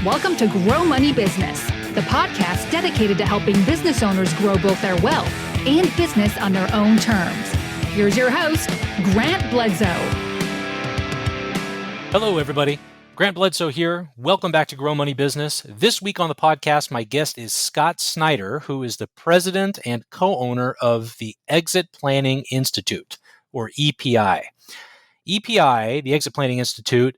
Welcome to Grow Money Business, the podcast dedicated to helping business owners grow both their wealth and business on their own terms. Here's your host, Grant Bledsoe. Hello, everybody. Grant Bledsoe here. Welcome back to Grow Money Business. This week on the podcast, my guest is Scott Snider, who is the president and co-owner of the Exit Planning Institute, or EPI. EPI, the Exit Planning Institute,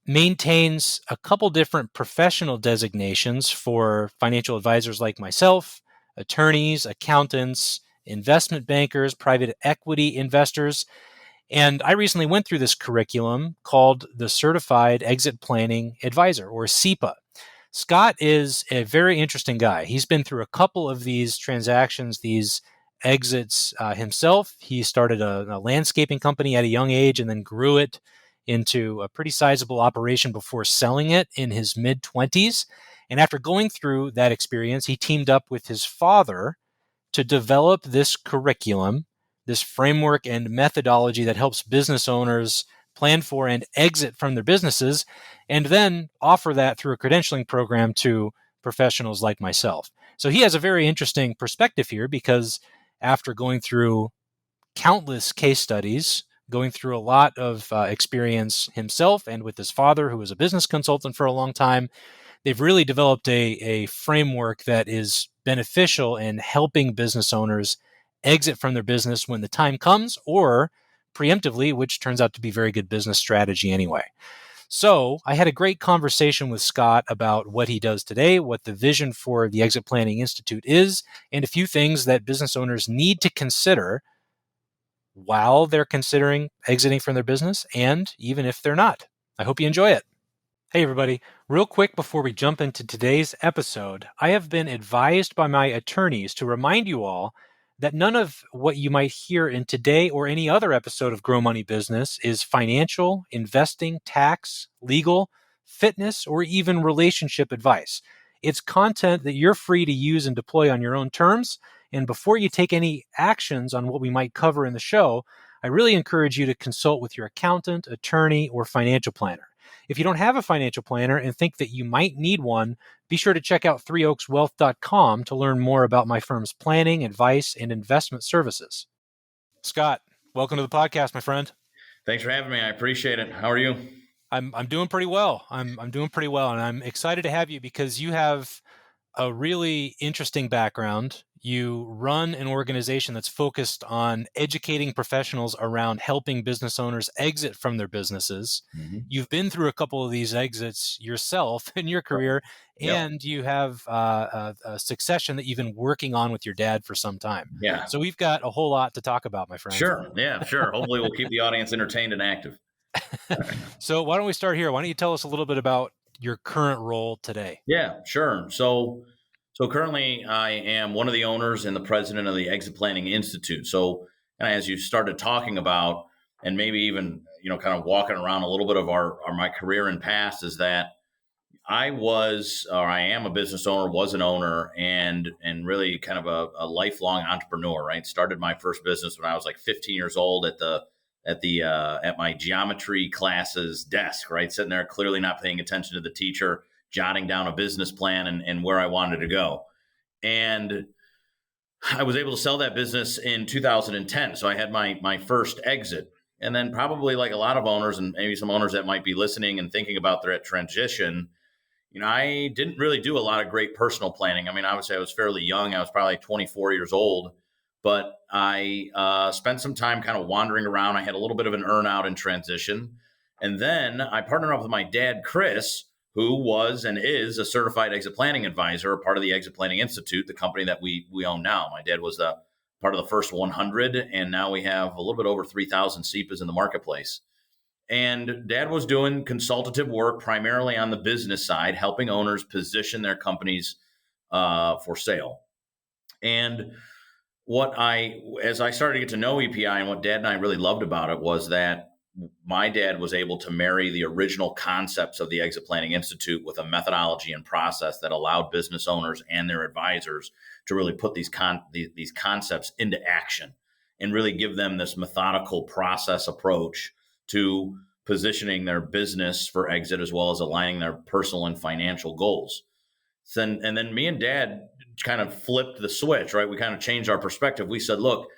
maintains a couple different professional designations for financial advisors like myself, attorneys, accountants, investment bankers, private equity investors. And I recently went through this curriculum called the Certified Exit Planning Advisor, or CEPA. Scott is a very interesting guy. He's been through a couple of these transactions, these exits himself. He started a landscaping company at a young age and then grew it into a pretty sizable operation before selling it in his mid-20s. And after going through that experience, he teamed up with his father to develop this curriculum, this framework and methodology that helps business owners plan for and exit from their businesses, and then offer that through a credentialing program to professionals like myself. So he has a very interesting perspective here because after going through countless case studies, going through a lot of experience himself and with his father, who was a business consultant for a long time, they've really developed a framework that is beneficial in helping business owners exit from their business when the time comes, or preemptively, which turns out to be very good business strategy anyway. So I had a great conversation with Scott about what he does today, what the vision for the Exit Planning Institute is, and a few things that business owners need to consider while they're considering exiting from their business, and even if they're not. I hope you enjoy it. Hey, everybody. Real quick before we jump into today's episode, I have been advised by my attorneys to remind you all that none of what you might hear in today or any other episode of Grow Money Business is financial, investing, tax, legal, fitness, or even relationship advice. It's content that you're free to use and deploy on your own terms. And before you take any actions on what we might cover in the show, I really encourage you to consult with your accountant, attorney, or financial planner. If you don't have a financial planner and think that you might need one, be sure to check out threeoakswealth.com to learn more about my firm's planning, advice, and investment services. Scott, welcome to the podcast, my friend. Thanks for having me. I appreciate it. How are you? I'm doing pretty well. I'm doing pretty well, and I'm excited to have you because you have a really interesting background. You run an organization that's focused on educating professionals around helping business owners exit from their businesses. Mm-hmm. You've been through a couple of these exits yourself in your career, and you have a succession that you've been working on with your dad for some time. Yeah. So we've got a whole lot to talk about, my friend. Sure. Yeah, sure. Hopefully we'll keep the audience entertained and active. So why don't we start here? Why don't you tell us a little bit about your current role today? Yeah, sure. So currently I am one of the owners and the president of the Exit Planning Institute. So as you started talking about, and maybe even, kind of walking around a little bit of my career and past, is that I am a business owner, was an owner, and really kind of a lifelong entrepreneur, right? Started my first business when I was like 15 years old at my geometry classes desk, right? Sitting there, clearly not paying attention to the teacher, jotting down a business plan and where I wanted to go. And I was able to sell that business in 2010. So I had my first exit. And then probably like a lot of owners, and maybe some owners that might be listening and thinking about their transition, I didn't really do a lot of great personal planning. I mean, obviously I was fairly young. I was probably like 24 years old. But I spent some time kind of wandering around. I had a little bit of an earnout in transition. And then I partnered up with my dad, Chris, who was and is a certified exit planning advisor, a part of the Exit Planning Institute, the company that we own now. My dad was part of the first 100, and now we have a little bit over 3,000 CEPAs in the marketplace. And Dad was doing consultative work primarily on the business side, helping owners position their companies for sale. And as I started to get to know EPI, and what Dad and I really loved about it was that my dad was able to marry the original concepts of the Exit Planning Institute with a methodology and process that allowed business owners and their advisors to really put these concepts into action and really give them this methodical process approach to positioning their business for exit as well as aligning their personal and financial goals. And then me and Dad kind of flipped the switch, right? We kind of changed our perspective. We said, look,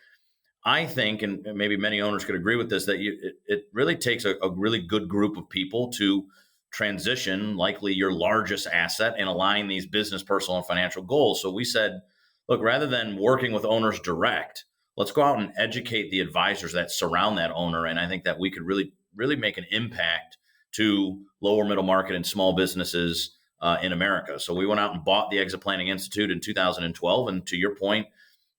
I think, and maybe many owners could agree with this, that it really takes a really good group of people to transition likely your largest asset and align these business, personal, and financial goals. So we said, look, rather than working with owners direct, let's go out and educate the advisors that surround that owner. And I think that we could really make an impact to lower middle market and small businesses in America. So we went out and bought the Exit Planning Institute in 2012. And to your point,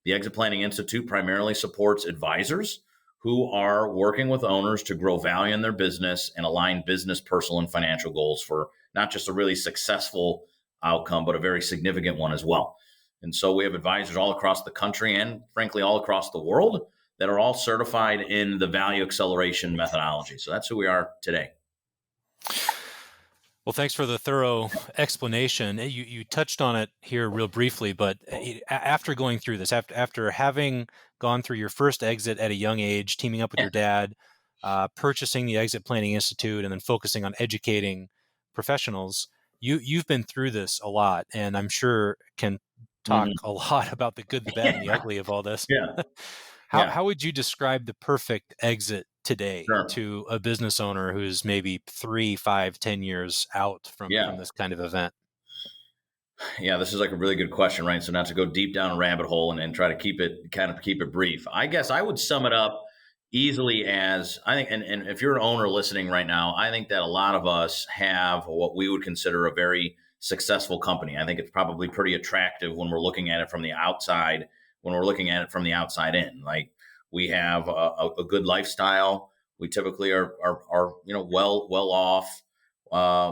the Exit Planning Institute primarily supports advisors who are working with owners to grow value in their business and align business, personal, and financial goals for not just a really successful outcome, but a very significant one as well. And so we have advisors all across the country and frankly, all across the world that are all certified in the value acceleration methodology. So that's who we are today. Well, thanks for the thorough explanation. You touched on it here real briefly, but after going through this, after having gone through your first exit at a young age, teaming up with your dad, purchasing the Exit Planning Institute, and then focusing on educating professionals, you've been through this a lot, and I'm sure can talk a lot about the good, the bad, and the ugly of all this. Yeah. How would you describe the perfect exit today Sure. to a business owner who's maybe 3, 5, 10 years out from this kind of event? Yeah, this is like a really good question, right? So not to go deep down a rabbit hole and try to keep it brief. I guess I would sum it up easily as I think, and if you're an owner listening right now, I think that a lot of us have what we would consider a very successful company. I think it's probably pretty attractive when we're looking at it from the outside, in. Like we have a good lifestyle. We typically are well off.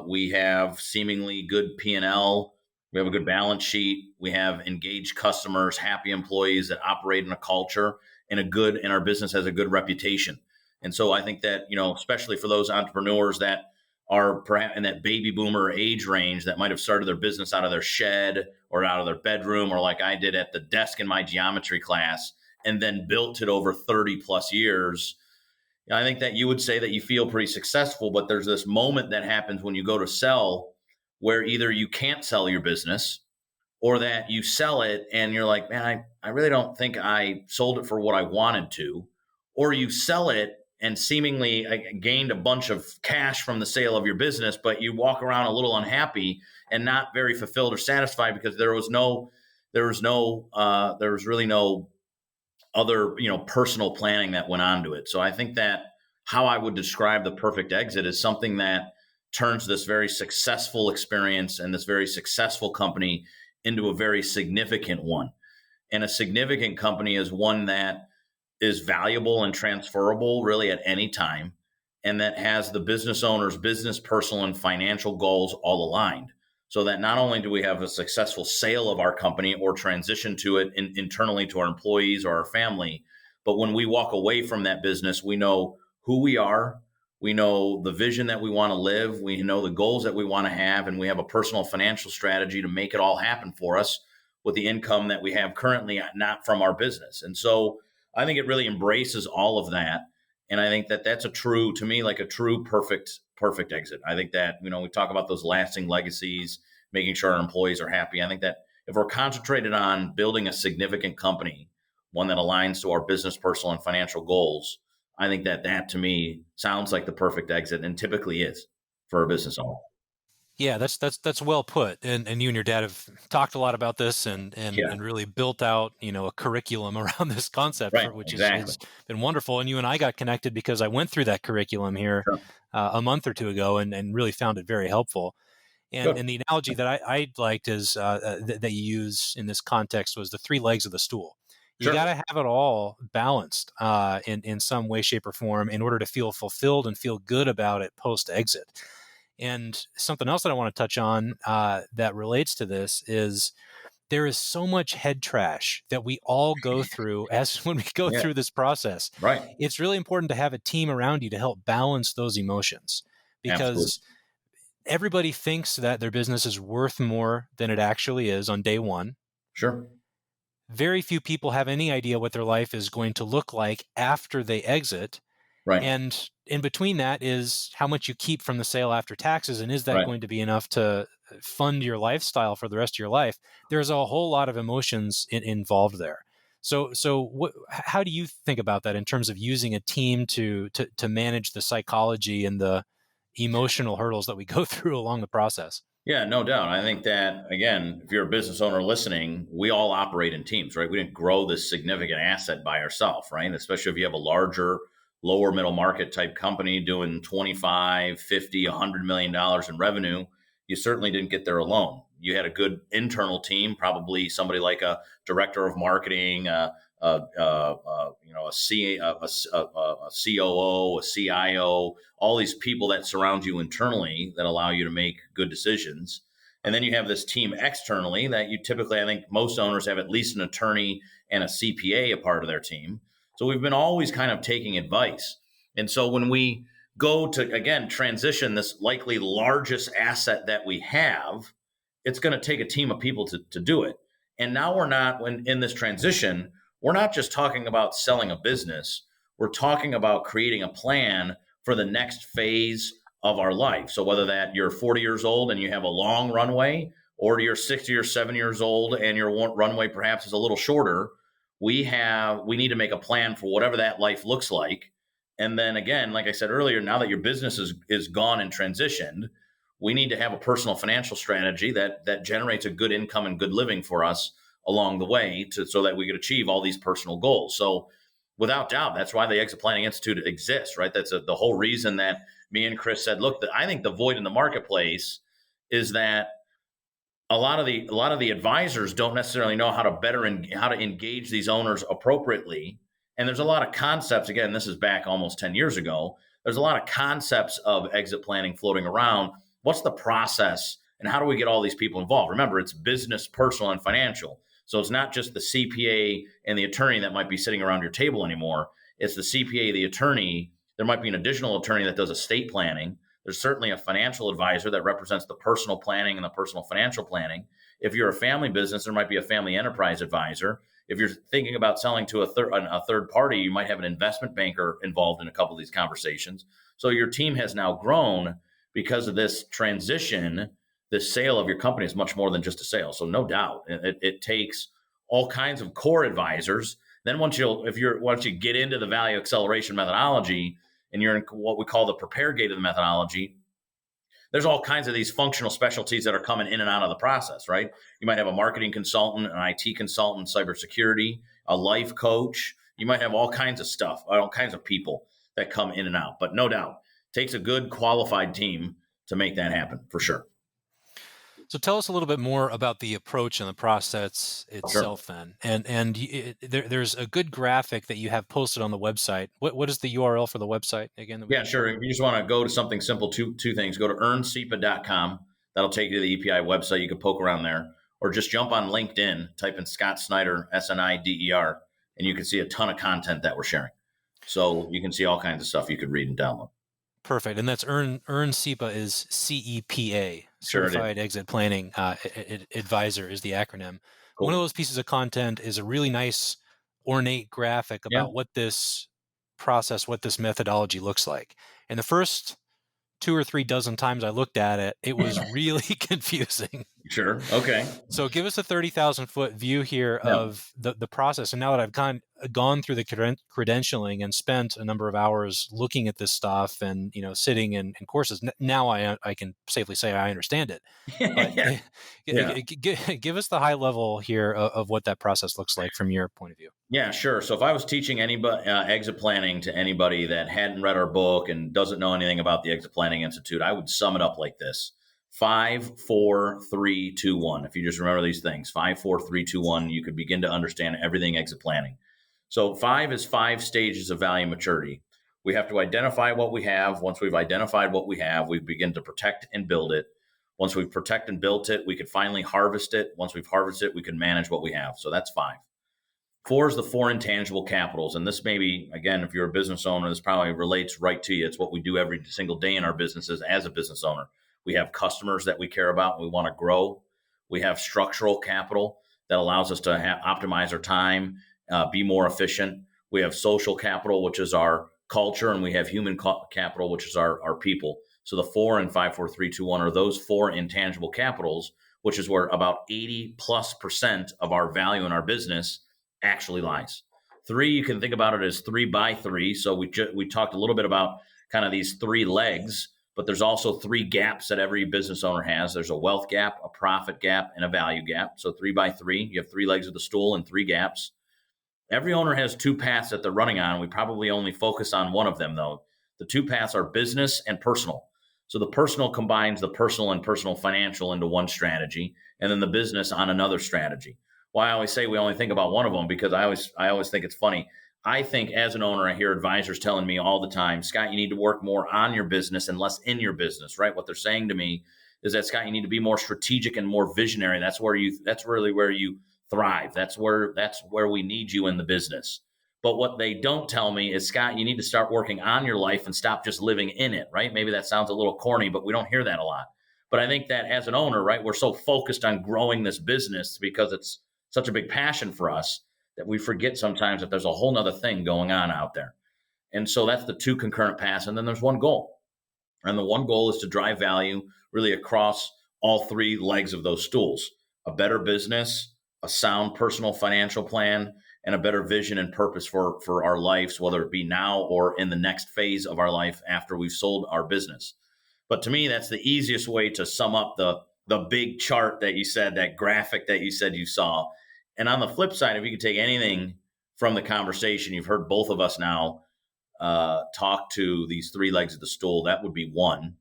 We have seemingly good P&L. We have a good balance sheet. We have engaged customers, happy employees that operate in a culture, and our business has a good reputation. And so I think that, especially for those entrepreneurs that are perhaps in that baby boomer age range that might have started their business out of their shed or out of their bedroom, or like I did at the desk in my geometry class, and then built it over 30 plus years. I think that you would say that you feel pretty successful, but there's this moment that happens when you go to sell where either you can't sell your business or that you sell it and you're like, man, I really don't think I sold it for what I wanted to. Or you sell it and seemingly gained a bunch of cash from the sale of your business, but you walk around a little unhappy and not very fulfilled or satisfied because there was really no other, personal planning that went on to it. So I think that how I would describe the perfect exit is something that turns this very successful experience and this very successful company into a very significant one. And a significant company is one that is valuable and transferable really at any time, and that has the business owner's business, personal, and financial goals all aligned. So that not only do we have a successful sale of our company or transition to it internally to our employees or our family, but when we walk away from that business, we know who we are, we know the vision that we want to live, we know the goals that we want to have, and we have a personal financial strategy to make it all happen for us with the income that we have currently, not from our business. And so I think it really embraces all of that. And I think that that's a true perfect exit. I think that, we talk about those lasting legacies, making sure our employees are happy. I think that if we're concentrated on building a significant company, one that aligns to our business, personal, and financial goals, I think that to me sounds like the perfect exit, and typically is for a business owner. Yeah, that's well put. And you and your dad have talked a lot about this and really built out, a curriculum around this concept, Right, which exactly. has been wonderful. And you and I got connected because I went through that curriculum here a month or two ago and really found it very helpful. And the analogy that I liked is that you use in this context was the 3 legs of the stool. You got to have it all balanced in some way, shape, or form in order to feel fulfilled and feel good about it post-exit. And something else that I want to touch on that relates to this is there is so much head trash that we all go through when we go through this process. Right. It's really important to have a team around you to help balance those emotions, because everybody thinks that their business is worth more than it actually is on day one. Sure. Very few people have any idea what their life is going to look like after they exit. Right. And in between that is how much you keep from the sale after taxes. And is that Right. going to be enough to fund your lifestyle for the rest of your life? There's a whole lot of emotions involved there. So how do you think about that in terms of using a team to manage the psychology and the emotional hurdles that we go through along the process? Yeah, no doubt. I think that, again, if you're a business owner listening, we all operate in teams, right? We didn't grow this significant asset by ourselves, right? Especially if you have a larger, lower middle market type company doing 25, 50, $100 million in revenue, you certainly didn't get there alone. You had a good internal team, probably somebody like a director of marketing, a COO, a CIO, all these people that surround you internally that allow you to make good decisions. And then you have this team externally that you typically, I think most owners have at least an attorney and a CPA a part of their team. So we've been always kind of taking advice. And so when we go to, again, transition this likely largest asset that we have, it's going to take a team of people to do it. And now when in this transition, we're not just talking about selling a business. We're talking about creating a plan for the next phase of our life. So whether that you're 40 years old and you have a long runway, or you're 60 or 70 years old and your runway perhaps is a little shorter, we need to make a plan for whatever that life looks like. And then again, like I said earlier, now that your business is gone and transitioned, we need to have a personal financial strategy that generates a good income and good living for us along the way so that we could achieve all these personal goals. So without doubt, that's why the Exit Planning Institute exists, right? That's the whole reason that me and Chris said, look, I think the void in the marketplace is that a lot of the advisors don't necessarily know how to engage these owners appropriately. And there's a lot of concepts, again, this is back almost 10 years ago. There's a lot of concepts of exit planning floating around. What's the process and how do we get all these people involved? Remember, it's business, personal, and financial. So it's not just the CPA and the attorney that might be sitting around your table anymore. It's the CPA, the attorney. There might be an additional attorney that does estate planning. There's certainly a financial advisor that represents the personal planning and the personal financial planning. If you're a family business, there might be a family enterprise advisor. If you're thinking about selling to a third party, you might have an investment banker involved in a couple of these conversations. So your team has now grown because of this transition. This sale of your company is much more than just a sale. So no doubt, it takes all kinds of core advisors. Then once you get into the value acceleration methodology and you're in what we call the prepare gate of the methodology, there's all kinds of these functional specialties that are coming in and out of the process, right? You might have a marketing consultant, an IT consultant, cybersecurity, a life coach. You might have all kinds of stuff, all kinds of people that come in and out. But no doubt, it takes a good qualified team to make that happen, for sure. So tell us a little bit more about the approach and the process itself, Sure. then. And there's a good graphic that you have posted on the website. What is the URL for the website again? Yeah, sure. If you just want to go to something simple, two things. Go to earncepa.com. That'll take you to the EPI website. You can poke around there. Or just jump on LinkedIn, type in Scott Snider, Snider, and you can see a ton of content that we're sharing. So you can see all kinds of stuff you could read and download. Perfect. And that's Earn CEPA is CEPA, Sure Certified Exit Planning Advisor is the acronym. Cool. One of those pieces of content is a really nice ornate graphic about what this process, what this methodology looks like. And the first 2 or 3 dozen times I looked at it, it was really confusing. Sure. Okay. So give us a 30,000-foot view here of the process. And now that I've gone through the credentialing and spent a number of hours looking at this stuff and sitting in courses, now I can safely say I understand it. But give us the high level here of what that process looks like from your point of view. Yeah, sure. So if I was teaching anybody exit planning to anybody that hadn't read our book and doesn't know anything about the Exit Planning Institute, I would sum it up like this: 5, 4, 3, 2, 1. If you just remember these things, 5, 4, 3, 2, 1, you could begin to understand everything exit planning. So 5 is 5 stages of value maturity. We have to identify what we have. Once we've identified what we have, we begin to protect and build it. Once we've protected and built it, we could finally harvest it. Once we've harvested it, we can manage what we have. So that's 5. 4 is the 4 intangible capitals. And this maybe, again, if you're a business owner, this probably relates right to you. It's what we do every single day in our businesses as a business owner. We have customers that we care about and we want to grow. We have structural capital that allows us to optimize our time, be more efficient. We have social capital, which is our culture, and we have human capital, which is our people. So the 4 and 5, 4, 3, 2, 1 are those 4 intangible capitals, which is where about 80+% of our value in our business actually lies. 3, you can think about it as 3 by 3. So we talked a little bit about kind of these 3 legs, but there's also 3 gaps that every business owner has. There's a wealth gap, a profit gap, and a value gap. So 3 by 3, you have 3 legs of the stool and 3 gaps. Every owner has 2 paths that they're running on. We probably only focus on one of them, though. The 2 paths are business and personal. So the personal combines the personal and personal financial into one strategy, and then the business on another strategy. Well, I always say we only think about one of them because I always think it's funny. I think as an owner, I hear advisors telling me all the time, Scott, you need to work more on your business and less in your business, right? What they're saying to me is that, Scott, you need to be more strategic and more visionary. That's really where you thrive. That's where we need you in the business. But what they don't tell me is, Scott, you need to start working on your life and stop just living in it, right? Maybe that sounds a little corny, but we don't hear that a lot. But I think that as an owner, right, we're so focused on growing this business because it's such a big passion for us that we forget sometimes that there's a whole nother thing going on out there. And so that's the 2 concurrent paths. And then there's one goal. And the one goal is to drive value really across all 3 legs of those stools: a better business, a sound personal financial plan, and a better vision and purpose for our lives, whether it be now or in the next phase of our life after we've sold our business. But to me, that's the easiest way to sum up the big chart that you said, that graphic that you said you saw. And on the flip side, if you could take anything from the conversation, you've heard both of us now talk to these 3 legs of the stool, that would be 1.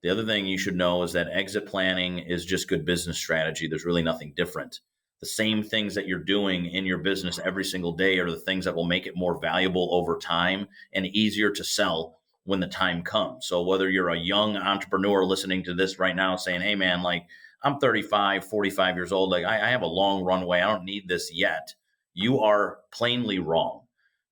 The other thing you should know is that exit planning is just good business strategy. There's really nothing different. The same things that you're doing in your business every single day are the things that will make it more valuable over time and easier to sell when the time comes. So whether you're a young entrepreneur listening to this right now saying, hey man, like I'm 35, 45 years old, like I have a long runway, I don't need this yet, you are plainly wrong.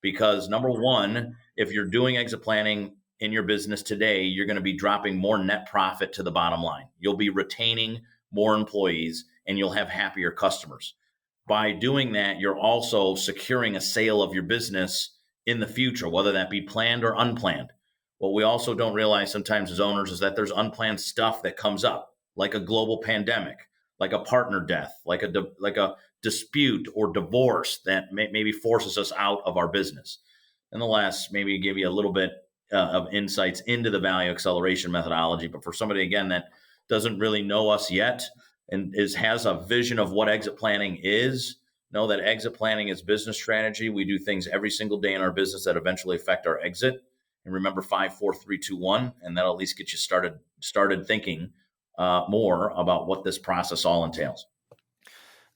Because number one, if you're doing exit planning in your business today, you're going to be dropping more net profit to the bottom line. You'll be retaining more employees and you'll have happier customers. By doing that, you're also securing a sale of your business in the future, whether that be planned or unplanned. What we also don't realize sometimes as owners is that there's unplanned stuff that comes up, like a global pandemic, like a partner death, like a dispute or divorce that maybe forces us out of our business. And the last, maybe give you a little bit of insights into the value acceleration methodology. But for somebody, again, that doesn't really know us yet and has a vision of what exit planning is, know that exit planning is business strategy. We do things every single day in our business that eventually affect our exit. And remember 5, 4, 3, 2, 1, and that'll at least get you started thinking more about what this process all entails.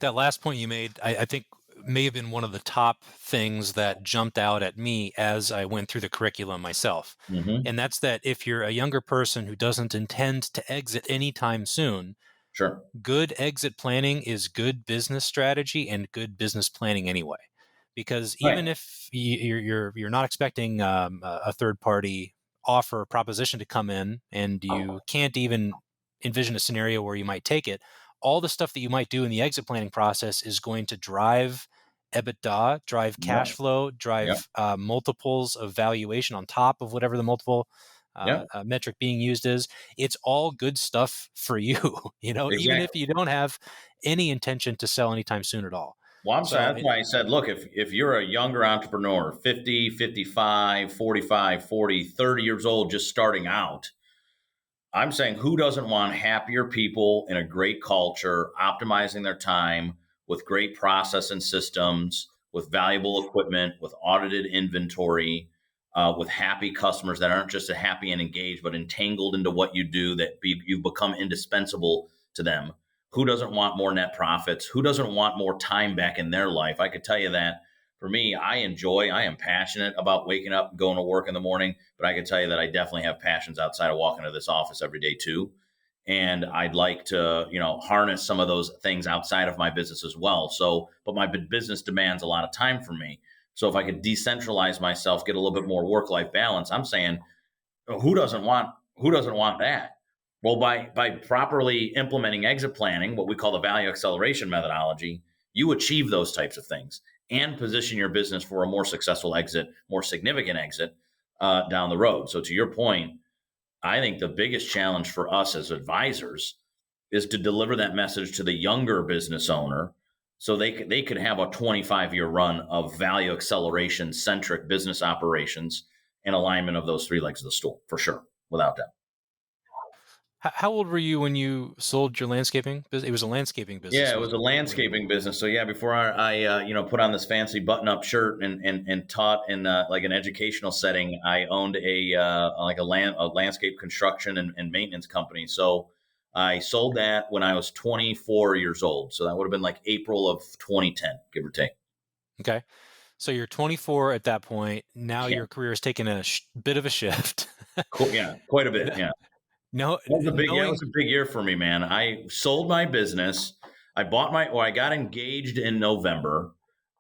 That last point you made, I think may have been one of the top things that jumped out at me as I went through the curriculum myself. Mm-hmm. And that's that if you're a younger person who doesn't intend to exit anytime soon, sure, good exit planning is good business strategy and good business planning anyway. Because even if you're not expecting a third party offer or proposition to come in, and you can't even envision a scenario where you might take it, all the stuff that you might do in the exit planning process is going to drive EBITDA, drive cash flow, drive multiples of valuation on top of whatever the multiple metric being used is. It's all good stuff for you, even if you don't have any intention to sell anytime soon at all. Well, that's why I said, look, if you're a younger entrepreneur, 50, 55, 45, 40, 30 years old, just starting out, I'm saying who doesn't want happier people in a great culture, optimizing their time with great process and systems, with valuable equipment, with audited inventory, with happy customers that aren't just happy and engaged, but entangled into what you do, that you've become indispensable to them. Who doesn't want more net profits? Who doesn't want more time back in their life? I could tell you that for me, I am passionate about waking up and going to work in the morning, but I could tell you that I definitely have passions outside of walking to this office every day too. And I'd like to, harness some of those things outside of my business as well. So, but my business demands a lot of time from me. So if I could decentralize myself, get a little bit more work-life balance, I'm saying, who doesn't want that? Well, by properly implementing exit planning, what we call the value acceleration methodology, you achieve those types of things and position your business for a more successful exit, more significant exit, down the road. So to your point, I think the biggest challenge for us as advisors is to deliver that message to the younger business owner so they could have a 25-year run of value acceleration centric business operations and alignment of those three legs of the stool, for sure, without doubt. How old were you when you sold your landscaping business? It was a landscaping business. Yeah, it was a landscaping business. So yeah, before I put on this fancy button-up shirt and taught in like an educational setting, I owned a landscape construction and maintenance company. So I sold that when I was 24 years old. So that would have been like April of 2010, give or take. Okay. So you're 24 at that point. Now Yeah. your career has taken a bit of a shift. Cool. Yeah, quite a bit. Yeah. No, That was a big year for me, man. I sold my business. I got engaged in November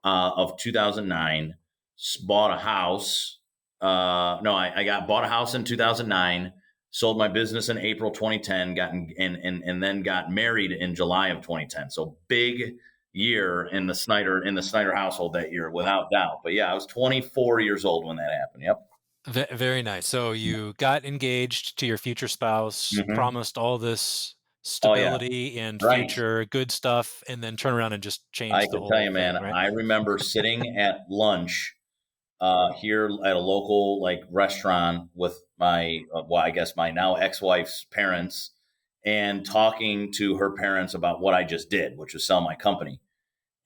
of 2009. Bought a house. Bought a house in 2009. Sold my business in April 2010. And then got married in July of 2010. So big year in the Snider household that year, without doubt. But yeah, I was 24 years old when that happened. Yep. Very nice. So you got engaged to your future spouse, Mhm. promised all this Oh yeah. stability and Right. future good stuff, and then turn around and just change I the can whole tell you, thing, man, right? I remember sitting at lunch here at a local like restaurant with my, I guess my now ex-wife's parents, and talking to her parents about what I just did, which was sell my company.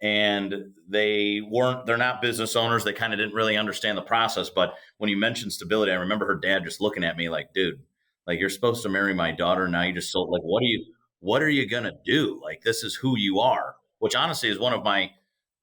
And they're not business owners. They kind of didn't really understand the process. But when you mentioned stability, I remember her dad just looking at me like, dude, like you're supposed to marry my daughter. Now you just sold, like, what are you going to do? Like, this is who you are, which honestly is one of my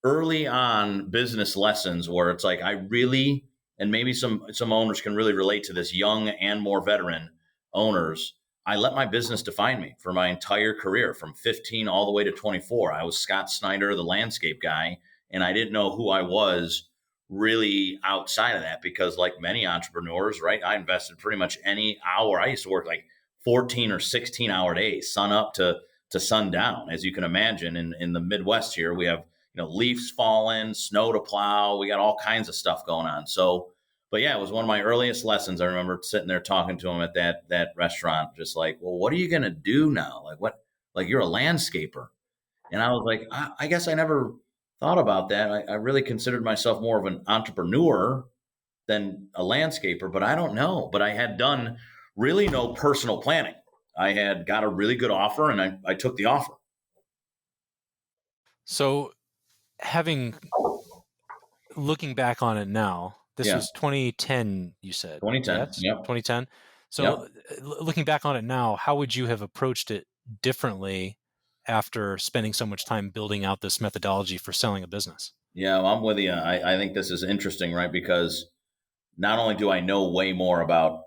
early on business lessons where it's like, I really, and maybe some owners can really relate to this, young and more veteran owners. I let my business define me for my entire career from 15 all the way to 24. I was Scott Snider, the landscape guy, and I didn't know who I was really outside of that because like many entrepreneurs, right, I invested pretty much any hour. I used to work like 14 or 16 hour days, sun up to sundown. As you can imagine, in the Midwest here, we have, leaves falling, snow to plow. We got all kinds of stuff going on. So, but yeah, it was one of my earliest lessons. I remember sitting there talking to him at that restaurant, just like, well, what are you going to do now? Like what, like you're a landscaper. And I was like, I guess I never thought about that. I really considered myself more of an entrepreneur than a landscaper, but I don't know. But I had done really no personal planning. I had got a really good offer and I took the offer. So looking back on it now, this Yeah. was 2010, you said. 2010. Yes? Yep. 2010. So Yep. looking back on it now, how would you have approached it differently after spending so much time building out this methodology for selling a business? Yeah, well, I'm with you. I think this is interesting, right? Because not only do I know way more about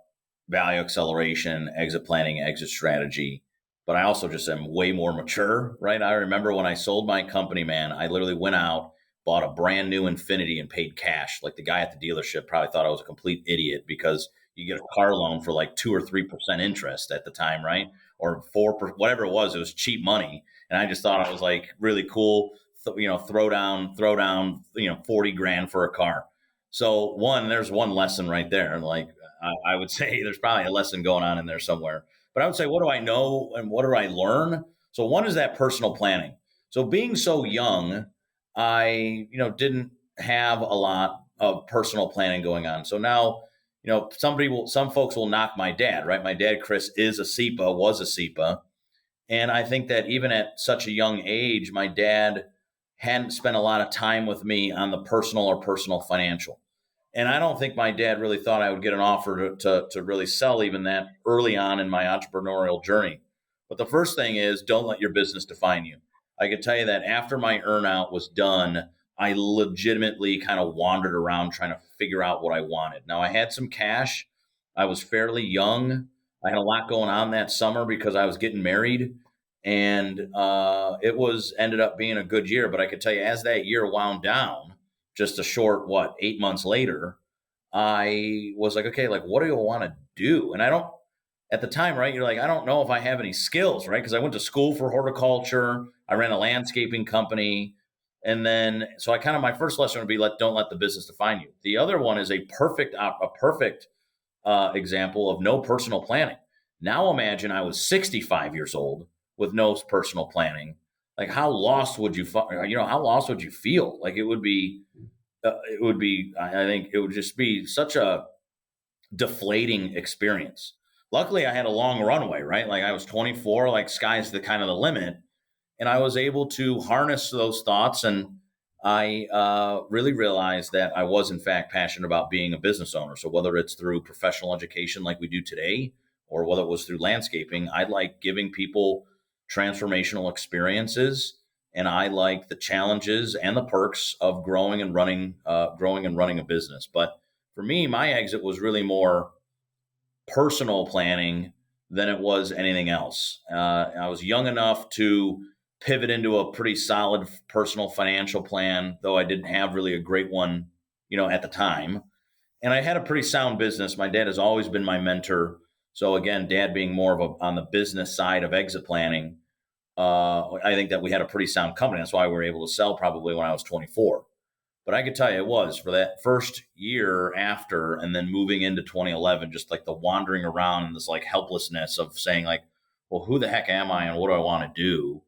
value acceleration, exit planning, exit strategy, but I also just am way more mature, right? I remember when I sold my company, man, I literally went out, bought a brand new Infiniti and paid cash. Like the guy at the dealership probably thought I was a complete idiot because you get a car loan for like 2 or 3% interest at the time, right? Or 4%, whatever it was cheap money. And I just thought I was like really cool, throw down, 40 grand for a car. So there's one lesson right there. Like I would say there's probably a lesson going on in there somewhere. But I would say, what do I know and what do I learn? So one is that personal planning. So being so young, I didn't have a lot of personal planning going on. So now, some folks will knock my dad, right? My dad, Chris, was a CEPA. And I think that even at such a young age, my dad hadn't spent a lot of time with me on the personal or personal financial. And I don't think my dad really thought I would get an offer to really sell even that early on in my entrepreneurial journey. But the first thing is don't let your business define you. I can tell you that after my earnout was done, I legitimately kind of wandered around trying to figure out what I wanted. Now I had some cash. I was fairly young. I had a lot going on that summer because I was getting married. And it ended up being a good year. But I could tell you as that year wound down, just a short, 8 months later, I was like, okay, like, what do you want to do? And at the time, right, you're like, I don't know if I have any skills, right? Because I went to school for horticulture. I ran a landscaping company. And then, so my first lesson would be don't let the business define you. The other one is a perfect example of no personal planning. Now imagine I was 65 years old with no personal planning. Like how lost would you, how lost would you feel? Like I think it would just be such a deflating experience. Luckily, I had a long runway, right? Like I was 24, like sky's the kind of the limit. And I was able to harness those thoughts. And I really realized that I was, in fact, passionate about being a business owner. So whether it's through professional education like we do today, or whether it was through landscaping, I like giving people transformational experiences. And I like the challenges and the perks of growing and running a business. But for me, my exit was really more personal planning than it was anything else. I was young enough to pivot into a pretty solid personal financial plan, though I didn't have really a great one, at the time. And I had a pretty sound business. My dad has always been my mentor. So again, dad being more of on the business side of exit planning, I think that we had a pretty sound company. That's why we were able to sell probably when I was 24. But I could tell you it was for that first year after, and then moving into 2011, just like the wandering around and this like helplessness of saying like, well, who the heck am I and what do I want to do?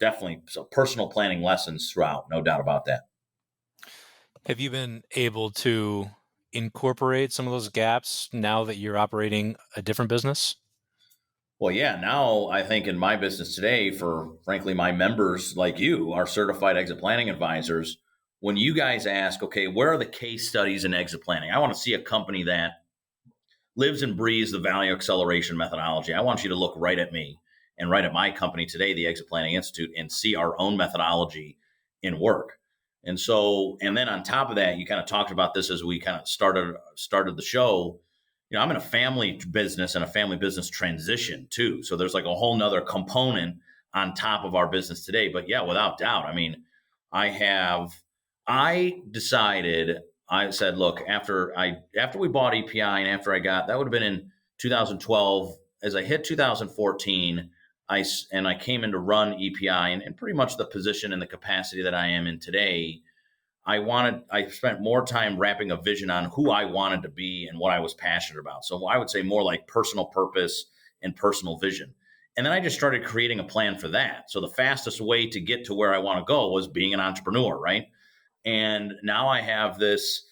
Definitely. So personal planning lessons throughout, no doubt about that. Have you been able to incorporate some of those gaps now that you're operating a different business? Well, yeah, now I think in my business today, for frankly, my members like you are certified exit planning advisors. When you guys ask, okay, where are the case studies in exit planning? I want to see a company that lives and breathes the value acceleration methodology. I want you to look right at me and right at my company today, the Exit Planning Institute, and see our own methodology in work. And so, and then on top of that, you kind of talked about this as we kind of started the show. I'm in a family business and a family business transition too. So there's like a whole nother component on top of our business today. But yeah, without doubt, I mean, I decided, I said, look, after we bought EPI and after that would have been in 2012. As I hit 2014, I came in to run EPI and pretty much the position and the capacity that I am in today. I spent more time wrapping a vision on who I wanted to be and what I was passionate about. So I would say more like personal purpose and personal vision. And then I just started creating a plan for that. So the fastest way to get to where I want to go was being an entrepreneur, right? And now I have this,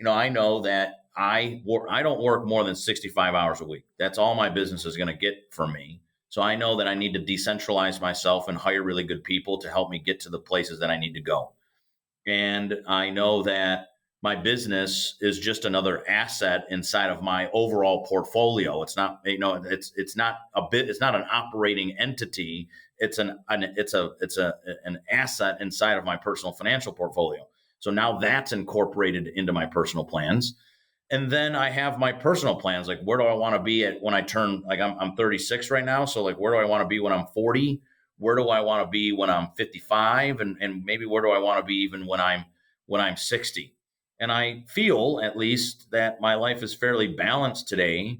I know that I don't work more than 65 hours a week. That's all my business is going to get from me. So I know that I need to decentralize myself and hire really good people to help me get to the places that I need to go. And I know that my business is just another asset inside of my overall portfolio. It's not, it's not an operating entity. It's an asset inside of my personal financial portfolio. So now that's incorporated into my personal plans. And then I have my personal plans. Like, where do I want to be at when I turn, like I'm 36 right now. So like, where do I want to be when I'm 40? Where do I want to be when I'm 55? And maybe where do I want to be even when I'm 60? And I feel at least that my life is fairly balanced today.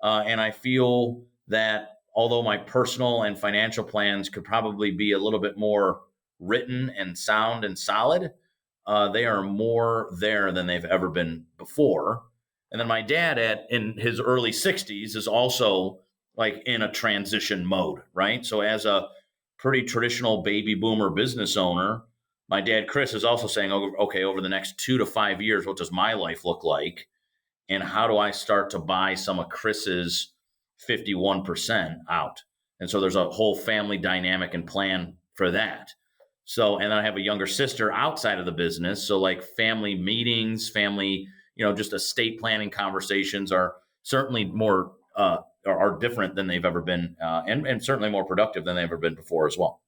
And I feel that although my personal and financial plans could probably be a little bit more written and sound and solid, they are more there than they've ever been before. And then my dad in his early 60s is also like in a transition mode, right? So as a pretty traditional baby boomer business owner, my dad, Chris, is also saying, okay, over the next 2 to 5 years, what does my life look like? And how do I start to buy some of Chris's 51% out? And so there's a whole family dynamic and plan for that. So, and then I have a younger sister outside of the business. So like family meetings, just estate planning conversations are certainly more, are different than they've ever been, and certainly more productive than they've ever been before as well.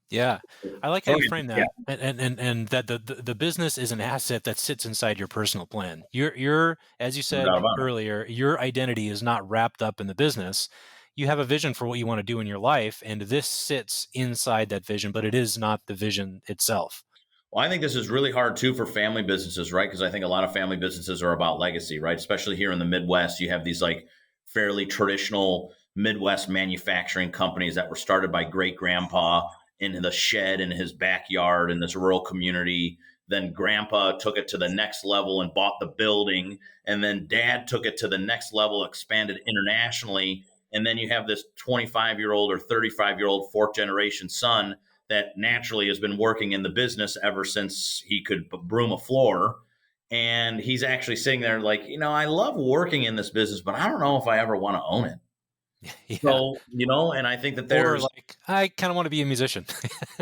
Yeah. I like how you frame that. Yeah. And that the business is an asset that sits inside your personal plan. You're, as you said earlier, your identity is not wrapped up in the business. You have a vision for what you want to do in your life, and this sits inside that vision, but it is not the vision itself. Well, I think this is really hard too for family businesses, right? Because I think a lot of family businesses are about legacy, right? Especially here in the Midwest, you have these like fairly traditional Midwest manufacturing companies that were started by great grandpa in the shed in his backyard in this rural community then grandpa took it to the next level and bought the building, and then dad took it to the next level, expanded internationally, and then you have this 25-year-old or 35-year-old fourth generation son that naturally has been working in the business ever since he could broom a floor. And he's actually sitting there like, I love working in this business, but I don't know if I ever want to own it. Yeah. So, and I think that Or there's, like, I kind of want to be a musician.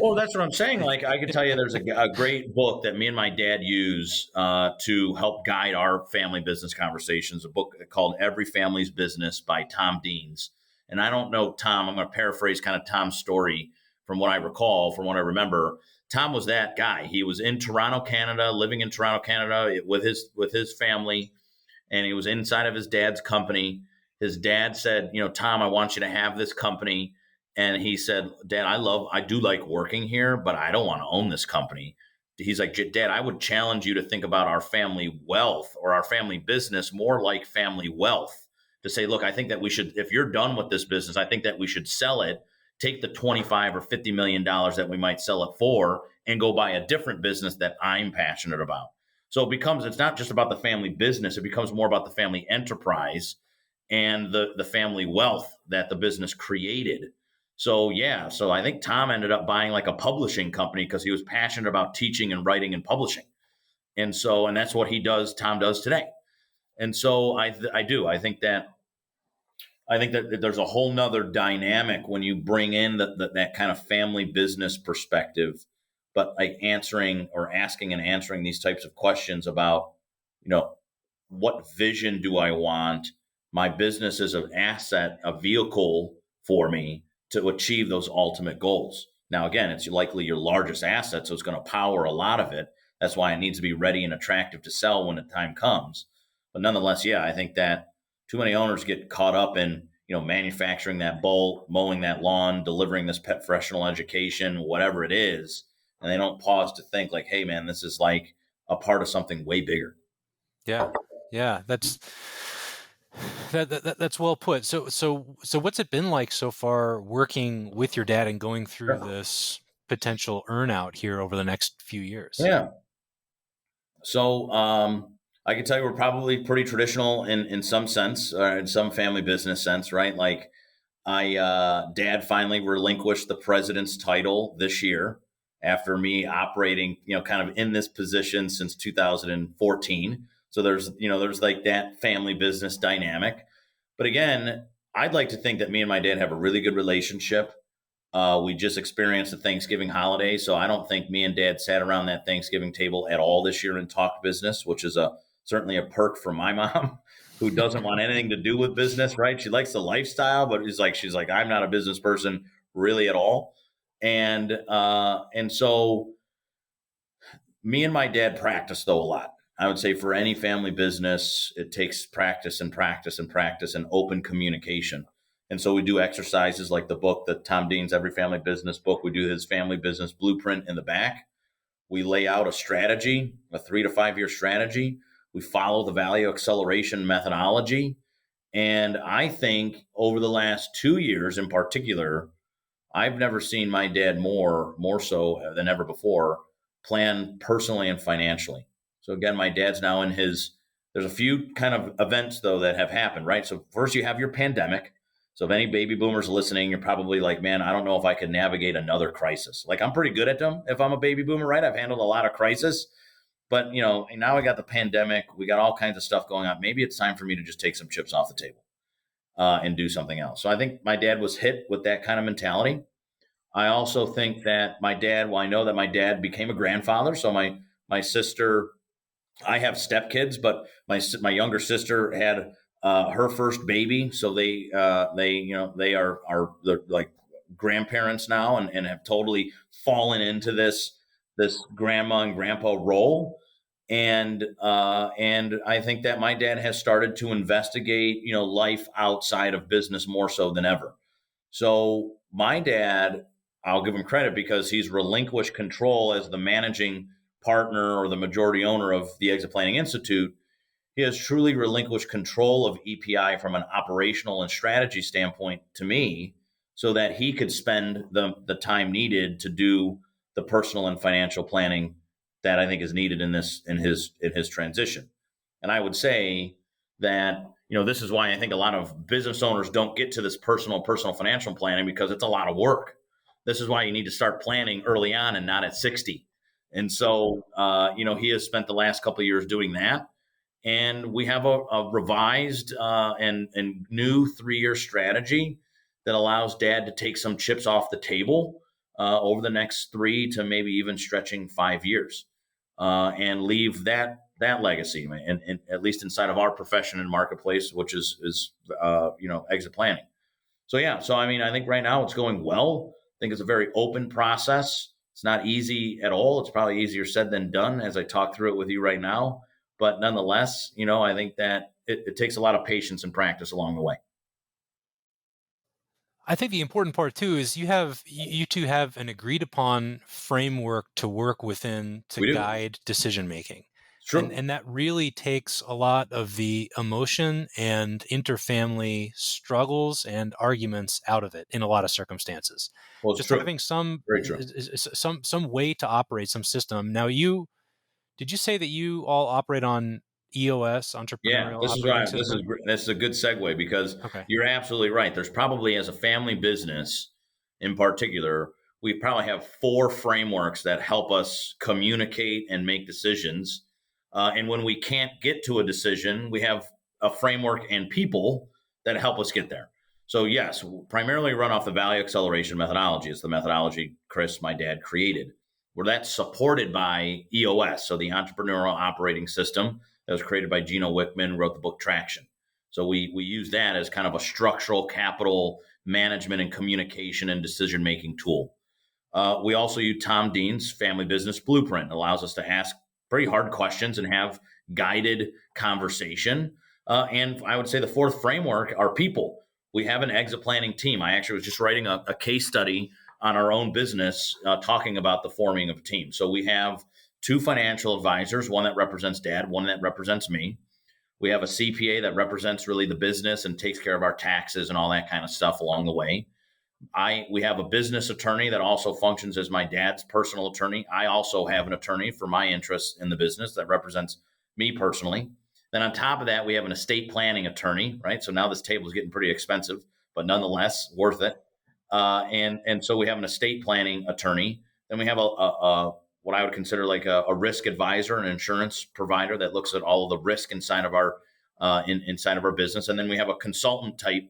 well, that's what I'm saying. Like, I can tell you there's a great book that me and my dad use to help guide our family business conversations, a book called Every Family's Business by Tom Deans. And I don't know Tom, I'm going to paraphrase kind of Tom's story from what I recall, from what I remember. Tom was that guy. He was in Toronto, Canada, living in Toronto, Canada with his family, and he was inside of his dad's company. His dad said, Tom, I want you to have this company. And he said, Dad, I do like working here, but I don't want to own this company. He's like, Dad, I would challenge you to think about our family wealth or our family business more like family wealth, to say, look, I think that we should, if you're done with this business, I think that we should sell it, take the 25 or $50 million that we might sell it for, and go buy a different business that I'm passionate about. So it's not just about the family business. It becomes more about the family enterprise and the family wealth that the business created. So I think Tom ended up buying like a publishing company because he was passionate about teaching and writing and publishing. And that's what Tom does today. And so I think that there's a whole nother dynamic when you bring in that kind of family business perspective, but like asking and answering these types of questions about, what vision do I want? My business is an asset, a vehicle for me to achieve those ultimate goals. Now, again, it's likely your largest asset, so it's going to power a lot of it. That's why it needs to be ready and attractive to sell when the time comes. But nonetheless, I think that too many owners get caught up in, manufacturing that bolt, mowing that lawn, delivering this pet professional education, whatever it is, and they don't pause to think like, hey, man, this is like a part of something way bigger. Yeah, that's well put. So what's it been like so far working with your dad and going through this potential earnout here over the next few years? Yeah. So I can tell you we're probably pretty traditional in some sense, in some family business sense, right? Like Dad finally relinquished the president's title this year after me operating, kind of in this position since 2014. So there's like that family business dynamic. But again, I'd like to think that me and my dad have a really good relationship. We just experienced the Thanksgiving holiday, so I don't think me and Dad sat around that Thanksgiving table at all this year and talked business, which is certainly a perk for my mom, who doesn't want anything to do with business, right? She likes the lifestyle, but she's like, I'm not a business person really at all. And so me and my dad practice, though, a lot. I would say for any family business, it takes practice and practice and practice and open communication. And so we do exercises like the book that Tom Dean's Every Family Business book. We do his family business blueprint in the back. We lay out a strategy, a 3 to 5 year strategy. We follow the value acceleration methodology. And I think over the last 2 years in particular, I've never seen my dad more so than ever before plan personally and financially. So again, my dad's now there's a few kind of events though that have happened, right? So first you have your pandemic. So if any baby boomers listening, you're probably like, man, I don't know if I could navigate another crisis. Like I'm pretty good at them. If I'm a baby boomer, right? I've handled a lot of crisis, but now we got the pandemic. We got all kinds of stuff going on. Maybe it's time for me to just take some chips off the table and do something else. So I think my dad was hit with that kind of mentality. I also think that my dad, well, I know that my dad became a grandfather. So my sister, I have stepkids, but my younger sister had her first baby. So they are like grandparents now and have totally fallen into this grandma and grandpa role. And I think that my dad has started to investigate, life outside of business more so than ever. So my dad, I'll give him credit because he's relinquished control as the managing partner or the majority owner of the Exit Planning Institute. He has truly relinquished control of EPI from an operational and strategy standpoint to me so that he could spend the time needed to do the personal and financial planning that I think is needed in his transition. And I would say that, this is why I think a lot of business owners don't get to this personal financial planning, because it's a lot of work. This is why you need to start planning early on and not at 60. And so, he has spent the last couple of years doing that. And we have a revised and new 3-year strategy that allows Dad to take some chips off the table over the next 3 to maybe even stretching 5 years, and leave that legacy, and at least inside of our profession and marketplace, which is exit planning. So I think right now it's going well. I think it's a very open process. It's not easy at all. It's probably easier said than done as I talk through it with you right now. But nonetheless, I think that it takes a lot of patience and practice along the way. I think the important part too is you two have an agreed upon framework to work within to guide decision making. And that really takes a lot of the emotion and interfamily struggles and arguments out of it in a lot of circumstances. Well, just true. having some way to operate, some system. Now, did you say that you all operate on EOS, entrepreneurial operating system? This is a good segue, because You're absolutely right. There's probably, as a family business in particular, we probably have 4 frameworks that help us communicate and make decisions. And when we can't get to a decision, we have a framework and people that help us get there. So yes, primarily run off the value acceleration methodology. It's the methodology Chris, my dad, created, where that's supported by EOS, so the entrepreneurial operating system that was created by Gino Wickman, wrote the book Traction. So we use that as kind of a structural capital management and communication and decision-making tool. We also use Tom Dean's Family Business Blueprint. It allows us to ask pretty hard questions and have guided conversation. And I would say the 4th framework are people. We have an exit planning team. I actually was just writing a case study on our own business, talking about the forming of a team. So we have 2 financial advisors, one that represents Dad, one that represents me. We have a CPA that represents really the business and takes care of our taxes and all that kind of stuff along the way. We have a business attorney that also functions as my dad's personal attorney. I also have an attorney for my interests in the business that represents me personally. Then on top of that, we have an estate planning attorney, right? So now this table is getting pretty expensive, but nonetheless worth it. And so we have an estate planning attorney. Then we have a what I would consider like a risk advisor, an insurance provider that looks at all of the risk inside of our business. And then we have a consultant type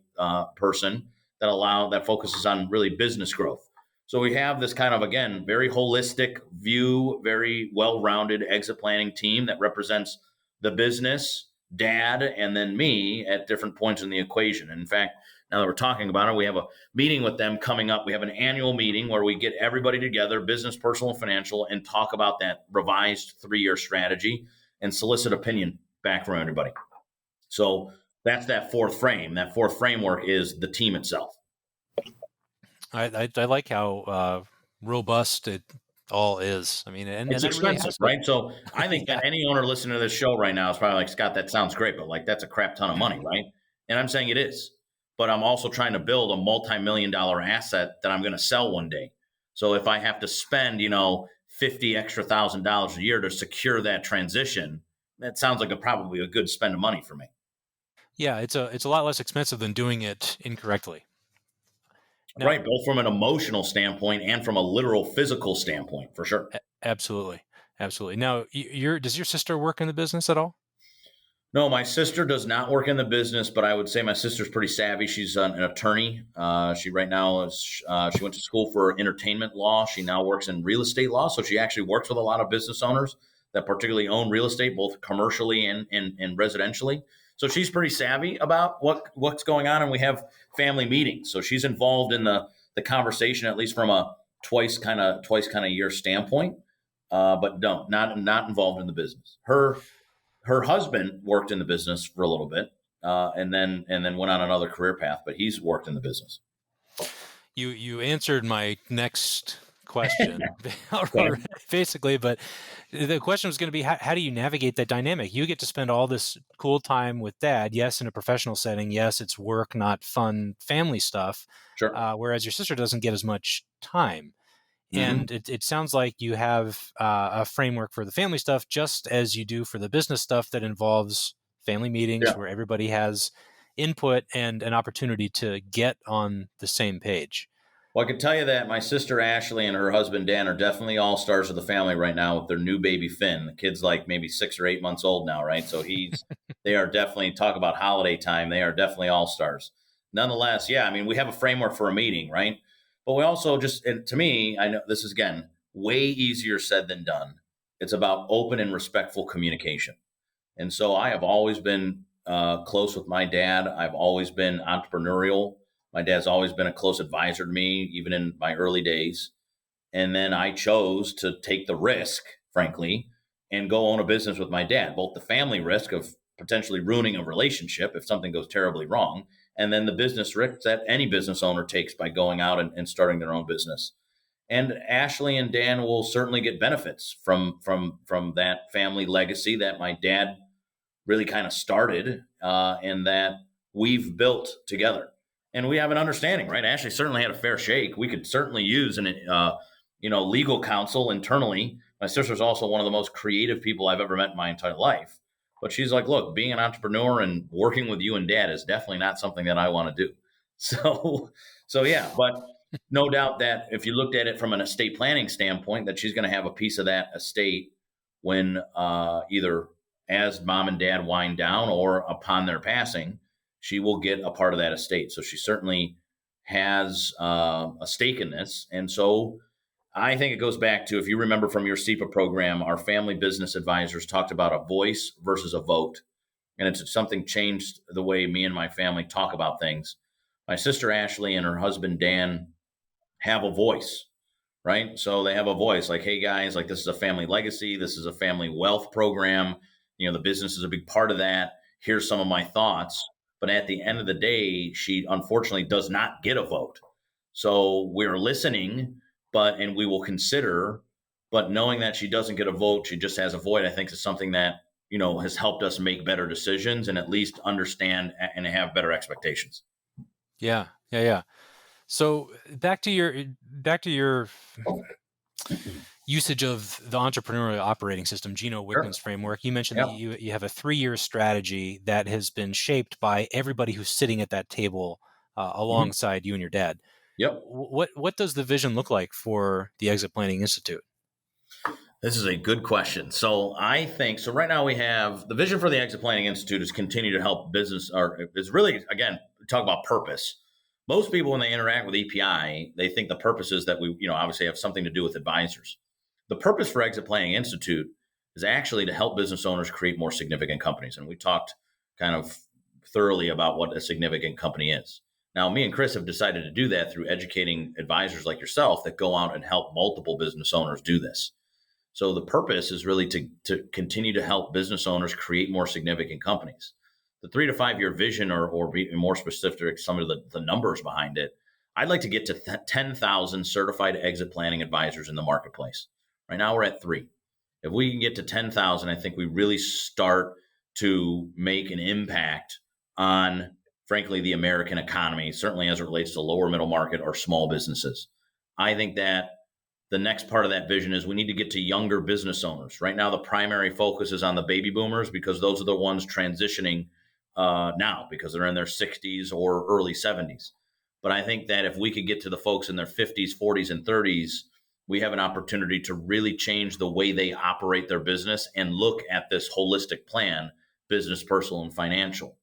person that focuses on really business growth. So we have this kind of, again, very holistic view, very well-rounded exit planning team that represents the business, Dad, and then me at different points in the equation. And in fact, now that we're talking about it, we have a meeting with them coming up. We have an annual meeting where we get everybody together, business, personal, and financial, and talk about that revised 3-year strategy and solicit opinion back from everybody. So that's that 4th frame. That 4th framework is the team itself. I like how robust it all is. I mean, and it's expensive, really, right? So I think that any owner listening to this show right now is probably like, Scott, that sounds great, but like that's a crap ton of money, right? And I'm saying it is, but I'm also trying to build a multi-million-dollar asset that I'm going to sell one day. So if I have to spend, $50 extra $1,000 a year to secure that transition, that sounds like probably a good spend of money for me. Yeah, it's a lot less expensive than doing it incorrectly. Now, right, both from an emotional standpoint and from a literal physical standpoint, for sure. Absolutely. Now, does your sister work in the business at all? No, my sister does not work in the business, but I would say my sister's pretty savvy. She's an attorney. She right now she went to school for entertainment law. She now works in real estate law. So she actually works with a lot of business owners that particularly own real estate, both commercially and residentially. So she's pretty savvy about what's going on, and we have family meetings. So she's involved in the conversation, at least from a twice kind of year standpoint. But no, not involved in the business. Her husband worked in the business for a little bit, and then went on another career path. But he's worked in the business. You answered my next question, basically, but the question was going to be, how do you navigate that dynamic? You get to spend all this cool time with Dad, yes, in a professional setting, yes, it's work, not fun family stuff, sure. Whereas your sister doesn't get as much time. And it sounds like you have a framework for the family stuff, just as you do for the business stuff that involves family meetings where everybody has input and an opportunity to get on the same page. Well, I can tell you that my sister Ashley and her husband Dan are definitely all stars of the family right now with their new baby Finn. The kid's like maybe 6 or 8 months old now, right? So they are definitely, talk about holiday time, they are definitely all stars. Nonetheless, yeah, I mean, we have a framework for a meeting, right? But we also just, and to me, I know this is, again, way easier said than done. It's about open and respectful communication. And so I have always been close with my dad. I've always been entrepreneurial. My dad's always been a close advisor to me, even in my early days. And then I chose to take the risk, frankly, and go own a business with my dad, both the family risk of potentially ruining a relationship if something goes terribly wrong, and then the business risk that any business owner takes by going out and starting their own business. And Ashley and Dan will certainly get benefits from that family legacy that my dad really kind of started and that we've built together. And we have an understanding, right? Ashley certainly had a fair shake. We could certainly use an legal counsel internally. My sister's also one of the most creative people I've ever met in my entire life. But she's like, look, being an entrepreneur and working with you and dad is definitely not something that I want to do. So yeah, but no doubt that if you looked at it from an estate planning standpoint, that she's going to have a piece of that estate when either as mom and dad wind down or upon their passing, she will get a part of that estate. So she certainly has a stake in this. And so I think it goes back to, if you remember from your CEPA program, our family business advisors talked about a voice versus a vote. And it's something changed the way me and my family talk about things. My sister Ashley and her husband Dan have a voice, right? So they have a voice like, hey guys, like this is a family legacy. This is a family wealth program. The business is a big part of that. Here's some of my thoughts. But at the end of the day, she unfortunately does not get a vote. So we're listening, and we will consider, but knowing that she doesn't get a vote, she just has a voice, I think is something that, has helped us make better decisions and at least understand and have better expectations. Yeah. So back to your usage of the entrepreneurial operating system, Gino Wickman's framework. You mentioned that you have a 3-year strategy that has been shaped by everybody who's sitting at that table alongside you and your dad. Yep. What does the vision look like for the Exit Planning Institute? This is a good question. So I think, right now we have the vision for the Exit Planning Institute is continue to help business, or is really, again, talk about purpose. Most people, when they interact with EPI, they think the purpose is that we, obviously have something to do with advisors. The purpose for Exit Planning Institute is actually to help business owners create more significant companies. And we talked kind of thoroughly about what a significant company is. Now, me and Chris have decided to do that through educating advisors like yourself that go out and help multiple business owners do this. So the purpose is really to continue to help business owners create more significant companies. The 3 to 5 year vision, or be more specific, some of the numbers behind it, I'd like to get to 10,000 certified exit planning advisors in the marketplace. Right now we're at 3. If we can get to 10,000, I think we really start to make an impact on, frankly, the American economy, certainly as it relates to lower middle market or small businesses. I think that the next part of that vision is we need to get to younger business owners. Right now, the primary focus is on the baby boomers because those are the ones transitioning now because they're in their 60s or early 70s. But I think that if we could get to the folks in their 50s, 40s, and 30s, we have an opportunity to really change the way they operate their business and look at this holistic plan, business, personal, and financial.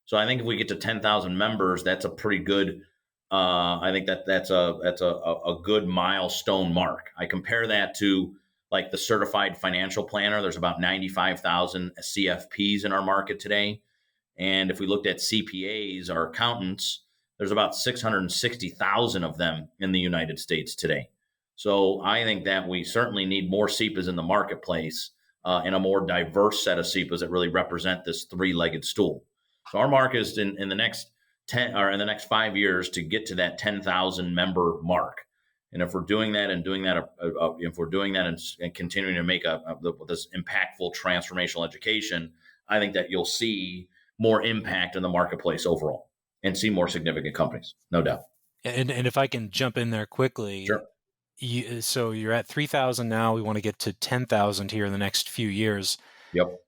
So I think if we get to 10,000 members, that's a pretty good. I think that's a good milestone mark. I compare that to like the certified financial planner. There's about 95,000 CFPs in our market today. And if we looked at CPAs, our accountants, there's about 660,000 of them in the United States today. So I think that we certainly need more CEPAs in the marketplace and a more diverse set of CEPAs that really represent this 3-legged stool. So our mark is in the next 10 or in the next 5 years to get to that 10,000 member mark. And if we're doing that and continuing to make this impactful transformational education, I think that you'll see more impact in the marketplace overall and see more significant companies, no doubt. And if I can jump in there quickly, sure. So you're at 3,000 now. We want to get to 10,000 here in the next few years. Yep.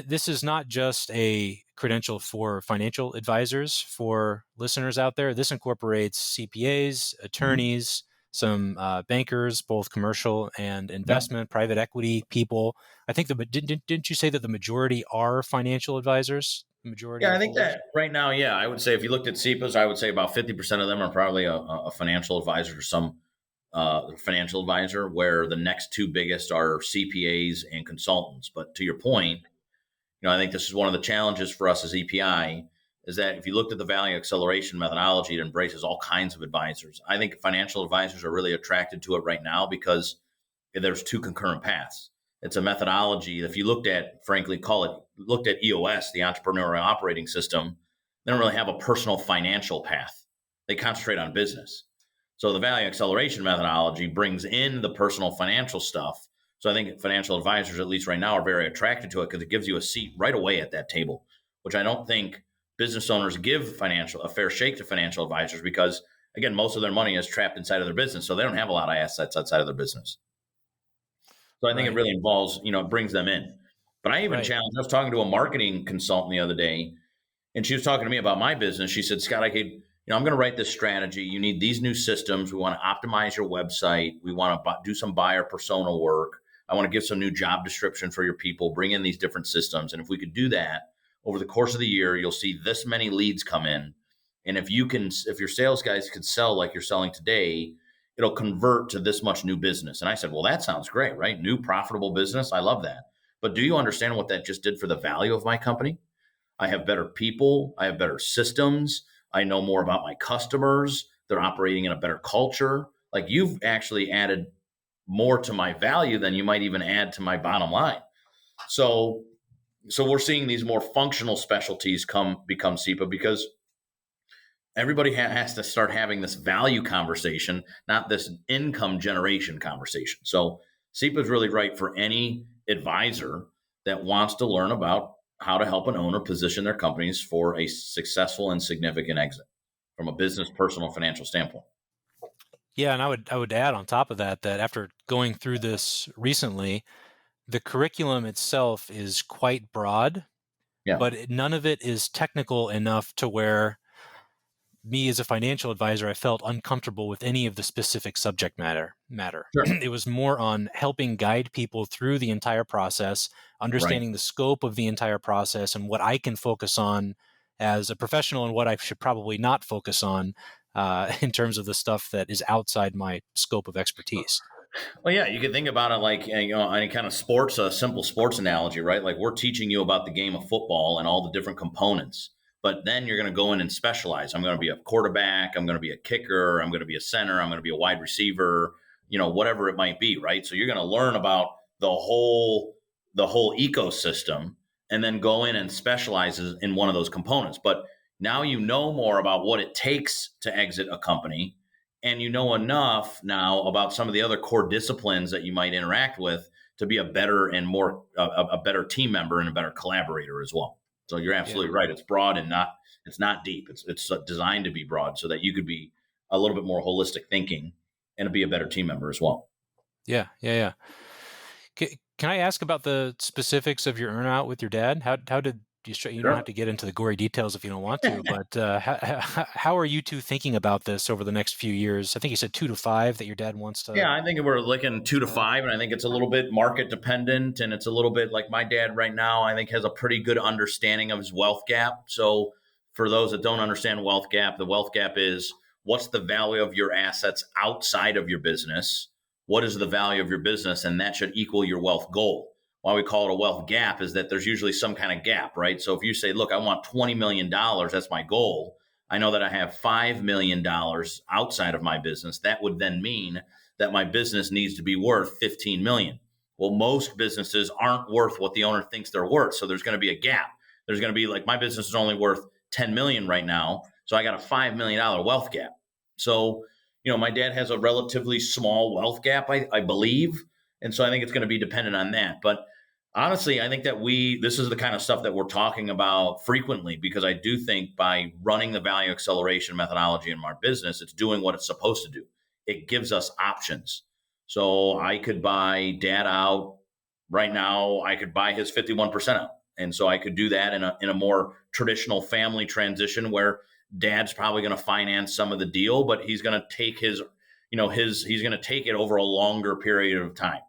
This is not just a credential for financial advisors for listeners out there. This incorporates CPAs, attorneys, some bankers, both commercial and investment, private equity people. I think didn't you say that the majority are financial advisors? The majority Yeah, of I think holders? that right now, yeah, I would say if you looked at CEPAs, I would say about 50% of them are probably a financial advisor or some financial advisor, where the next two biggest are CPAs and consultants. But to your point, I think this is one of the challenges for us as EPI is that if you looked at the value acceleration methodology, it embraces all kinds of advisors. I think financial advisors are really attracted to it right now because there's two concurrent paths. It's a methodology. If you looked at EOS, the entrepreneurial operating system, they don't really have a personal financial path. They concentrate on business. So the value acceleration methodology brings in the personal financial stuff. So I think financial advisors, at least right now, are very attracted to it because it gives you a seat right away at that table, which I don't think business owners give a fair shake to financial advisors because, again, most of their money is trapped inside of their business. So they don't have a lot of assets outside of their business. So I think it really involves, it brings them in. But I even challenged, I was talking to a marketing consultant the other day, and she was talking to me about my business. She said, Scott, I'm going to write this strategy. You need these new systems. We want to optimize your website. We want to do some buyer persona work. I want to give some new job description for your people, bring in these different systems. And if we could do that over the course of the year, you'll see this many leads come in. And if your sales guys could sell like you're selling today, it'll convert to this much new business. And I said, well, that sounds great, right? New profitable business. I love that. But do you understand what that just did for the value of my company? I have better people. I have better systems. I know more about my customers. They're operating in a better culture. Like, you've actually added more to my value than you might even add to my bottom line. So we're seeing these more functional specialties become CEPA because everybody has to start having this value conversation, not this income generation conversation. So CEPA is really right for any advisor that wants to learn about how to help an owner position their companies for a successful and significant exit from a business, personal, financial standpoint. Yeah, and I would add on top of that after going through this recently, the curriculum itself is quite broad, but none of it is technical enough to where me as a financial advisor, I felt uncomfortable with any of the specific subject matter. Sure. It was more on helping guide people through the entire process, understanding the scope of the entire process and what I can focus on as a professional and what I should probably not focus on in terms of the stuff that is outside my scope of expertise. Well, yeah, you can think about it like, any kind of sports, a simple sports analogy, right? Like, we're teaching you about the game of football and all the different components, but then you're going to go in and specialize. I'm going to be a quarterback. I'm going to be a kicker. I'm going to be a center. I'm going to be a wide receiver, whatever it might be, right? So you're going to learn about the whole ecosystem and then go in and specialize in one of those components. But now you know more about what it takes to exit a company. And you know enough now about some of the other core disciplines that you might interact with to be a better and more a better team member and a better collaborator as well. So you're absolutely right. It's broad and it's not deep. It's designed to be broad so that you could be a little bit more holistic thinking and be a better team member as well. Yeah. Can I ask about the specifics of your earnout with your dad? How did you don't have to get into the gory details if you don't want to, but how are you two thinking about this over the next few years? I think you said 2 to 5 that your dad wants to. Yeah, I think we're looking 2 to 5, and I think it's a little bit market dependent, and it's a little bit like my dad right now, I think, has a pretty good understanding of his wealth gap. So for those that don't understand wealth gap, the wealth gap is what's the value of your assets outside of your business? What is the value of your business? And that should equal your wealth goal. Why we call it a wealth gap is that there's usually some kind of gap, right? So if you say, look, I want $20 million, that's my goal. I know that I have $5 million outside of my business. That would then mean that my business needs to be worth $15 million. Well, most businesses aren't worth what the owner thinks they're worth. So there's going to be a gap. There's going to be like, my business is only worth $10 million right now. So I got a $5 million wealth gap. So, my dad has a relatively small wealth gap, I believe. And so I think it's going to be dependent on that. But honestly, I think that this is the kind of stuff that we're talking about frequently, because I do think by running the value acceleration methodology in our business, it's doing what it's supposed to do. It gives us options. So I could buy dad out right now. I could buy his 51% out. And so I could do that in a more traditional family transition where dad's probably going to finance some of the deal, but he's going to take he's going to take it over a longer period of time.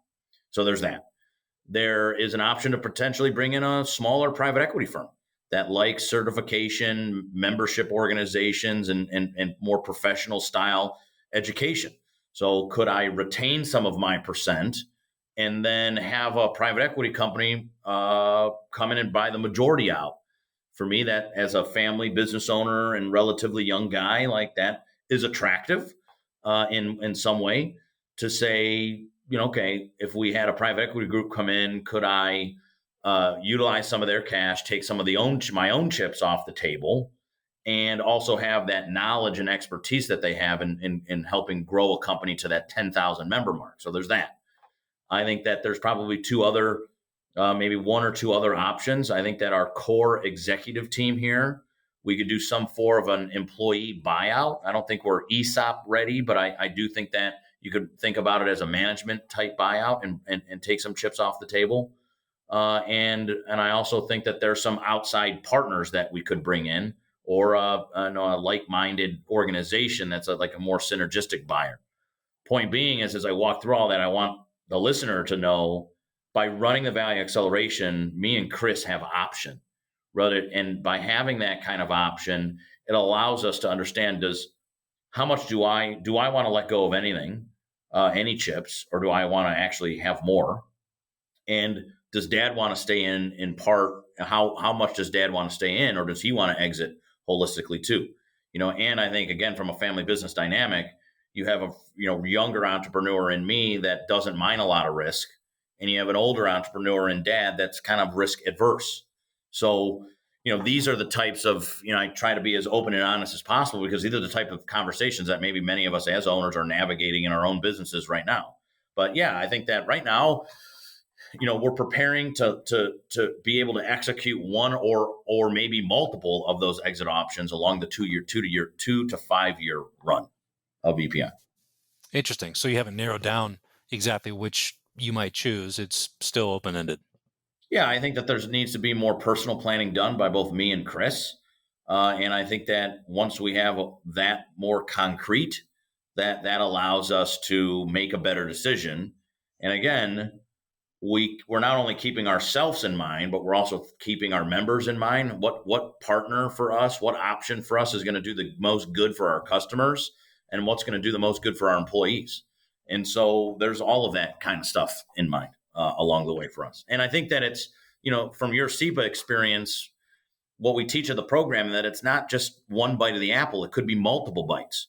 So there's that. There is an option to potentially bring in a smaller private equity firm that likes certification, membership organizations, and more professional style education. So could I retain some of my percent and then have a private equity company come in and buy the majority out? For me, that as a family business owner and relatively young guy, like that is attractive in some way to say, okay, if we had a private equity group come in, could I utilize some of their cash, take some of my own chips off the table, and also have that knowledge and expertise that they have in helping grow a company to that 10,000 member mark. So there's that. I think that there's probably maybe one or two other options. I think that our core executive team here, we could do some form of an employee buyout. I don't think we're ESOP ready, but I do think that you could think about it as a management type buyout and take some chips off the table. And I also think that there's some outside partners that we could bring in, or a like-minded organization that's like a more synergistic buyer. Point being is, as I walk through all that, I want the listener to know by running the value acceleration, me and Chris have option. And by having that kind of option, it allows us to understand how much do I want to let go of anything, any chips, or do I want to actually have more? And does dad want to stay in part? How much does dad want to stay in, or does he want to exit holistically too? And I think, again, from a family business dynamic, you have a younger entrepreneur in me that doesn't mind a lot of risk, and you have an older entrepreneur in dad that's kind of risk adverse. So these are the types of I try to be as open and honest as possible, because these are the type of conversations that maybe many of us as owners are navigating in our own businesses right now. But yeah, I think that right now, we're preparing to be able to execute one or maybe multiple of those exit options along the 2 to 5 year run of EPI. Interesting. So you haven't narrowed down exactly which you might choose. It's still open-ended. Yeah, I think that there needs to be more personal planning done by both me and Chris. And I think that once we have that more concrete, that allows us to make a better decision. And again, we're not only keeping ourselves in mind, but we're also keeping our members in mind. What partner for us, what option for us is going to do the most good for our customers, and what's going to do the most good for our employees. And so there's all of that kind of stuff in mind along the way for us. And I think that it's, from your CEPA experience, what we teach of the program, that it's not just one bite of the apple. It could be multiple bites.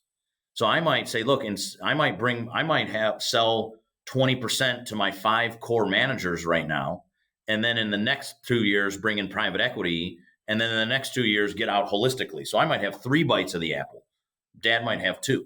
So I might say, look, and I might sell 20% to my 5 core managers right now. And then in the next 2 years, bring in private equity. And then in the next 2 years, get out holistically. So I might have 3 bites of the apple. Dad might have 2.